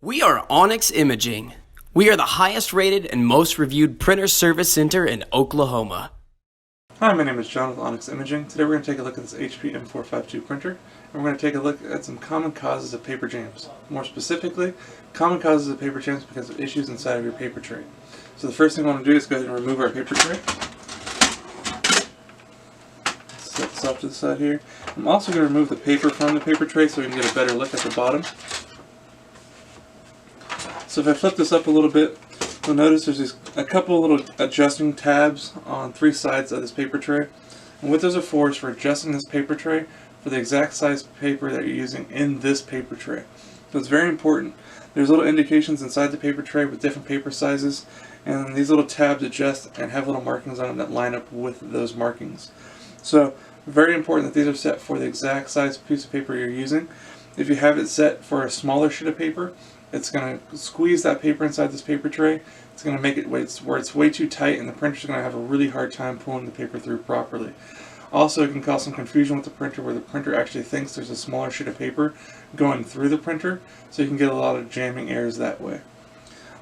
We are Onyx Imaging. We are the highest rated and most reviewed printer service center in Oklahoma. Hi, my name is John with Onyx Imaging. Today we're going to take a look at this HP M452 printer, and we're going to take a look at some common causes of paper jams. More specifically, common causes of paper jams because of issues inside of your paper tray. So the first thing I want to do is go ahead and remove our paper tray. Set this off to the side here. I'm also going to remove the paper from the paper tray so we can get a better look at the bottom. So if I flip this up a little bit, you'll notice there's a couple little adjusting tabs on three sides of this paper tray. And what those are for is for adjusting this paper tray for the exact size paper that you're using in this paper tray. So it's very important. There's little indications inside the paper tray with different paper sizes, and these little tabs adjust and have little markings on them that line up with those markings. So very important that these are set for the exact size piece of paper you're using. If you have it set for a smaller sheet of paper, it's going to squeeze that paper inside this paper tray. It's going to make it where it's way too tight, and the printer's going to have a really hard time pulling the paper through properly. Also, it can cause some confusion with the printer where the printer actually thinks there's a smaller sheet of paper going through the printer, so you can get a lot of jamming errors that way.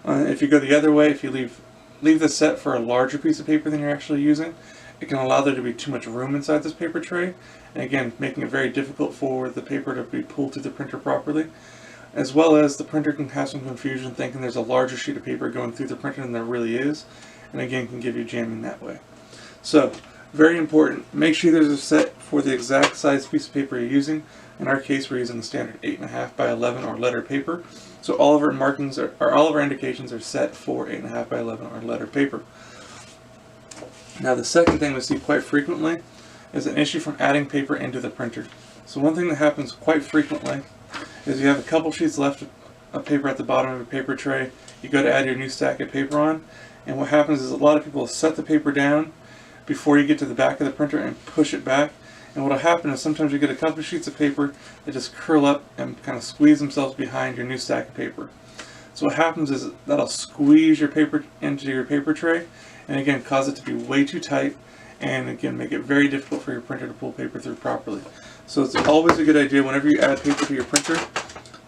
If you go the other way, if you leave this set for a larger piece of paper than you're actually using, it can allow there to be too much room inside this paper tray, and again, making it very difficult for the paper to be pulled through the printer properly. As well as the printer can have some confusion thinking there's a larger sheet of paper going through the printer than there really is, and again can give you jamming that way. So, very important, make sure there's a set for the exact size piece of paper you're using. In our case, we're using the standard 8.5 by 11 or letter paper. So all of our markings all of our indications are set for 8.5 by 11 or letter paper. Now the second thing we see quite frequently is an issue from adding paper into the printer. So one thing that happens quite frequently is you have a couple sheets left of paper at the bottom of your paper tray. You go to add your new stack of paper on, and what happens is a lot of people set the paper down before you get to the back of the printer and push it back. And what will happen is sometimes you get a couple sheets of paper that just curl up and kind of squeeze themselves behind your new stack of paper. So what happens is that'll squeeze your paper into your paper tray, and again cause it to be way too tight, and again make it very difficult for your printer to pull paper through properly. So it's always a good idea whenever you add paper to your printer,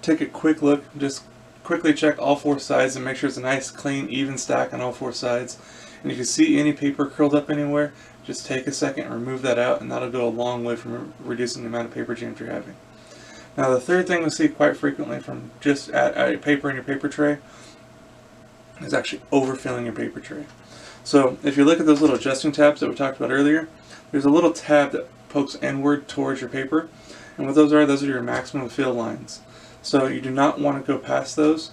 take a quick look, just quickly check all four sides and make sure it's a nice clean even stack on all four sides. And if you see any paper curled up anywhere, just take a second and remove that out, and that'll go a long way from reducing the amount of paper jams you're having. Now the third thing we see quite frequently from just adding paper in your paper tray is actually overfilling your paper tray. So if you look at those little adjusting tabs that we talked about earlier, there's a little tab that pokes inward towards your paper, and what those are your maximum fill lines. So you do not want to go past those,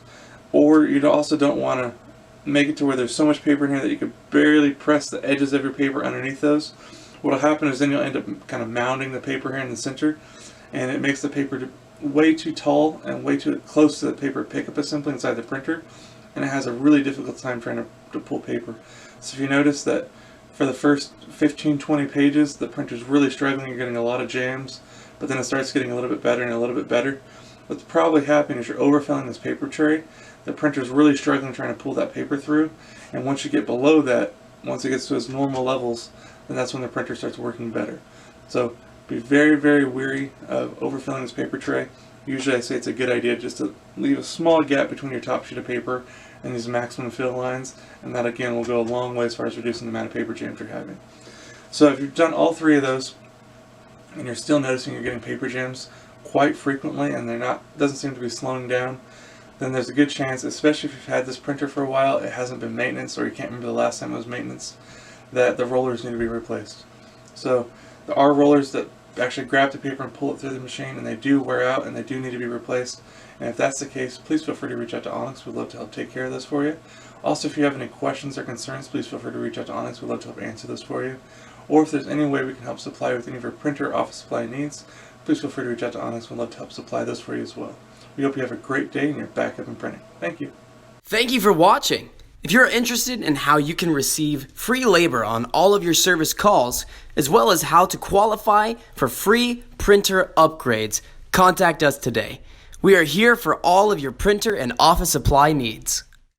or you also don't want to make it to where there's so much paper in here that you could barely press the edges of your paper underneath those. What will happen is then you'll end up kind of mounding the paper here in the center, and it makes the paper way too tall and way too close to the paper pickup assembly inside the printer, and it has a really difficult time trying to pull paper. So if you notice that for the first 15-20 pages, the printer's really struggling, you're getting a lot of jams, but then it starts getting a little bit better and a little bit better. What's probably happening is you're overfilling this paper tray, the printer's really struggling trying to pull that paper through, and once you get below that, once it gets to its normal levels, then that's when the printer starts working better. So be very, very wary of overfilling this paper tray. Usually I say it's a good idea just to leave a small gap between your top sheet of paper and these maximum fill lines, and that again will go a long way as far as reducing the amount of paper jams you're having. So if you've done all three of those and you're still noticing you're getting paper jams quite frequently and doesn't seem to be slowing down, then there's a good chance, especially if you've had this printer for a while, it hasn't been maintenance, or you can't remember the last time it was maintenance, that the rollers need to be replaced. So there are rollers that actually grab the paper and pull it through the machine, and they do wear out and they do need to be replaced. And if that's the case, please feel free to reach out to Onyx. We'd love to help take care of this for you. Also, if you have any questions or concerns, please feel free to reach out to Onyx. We'd love to help answer those for you. Or if there's any way we can help supply with any of your printer or office supply needs, please feel free to reach out to Onyx. We'd love to help supply those for you as well. We hope you have a great day and you're back up and printing. Thank you. Thank you for watching. If you're interested in how you can receive free labor on all of your service calls, as well as how to qualify for free printer upgrades, contact us today. We are here for all of your printer and office supply needs.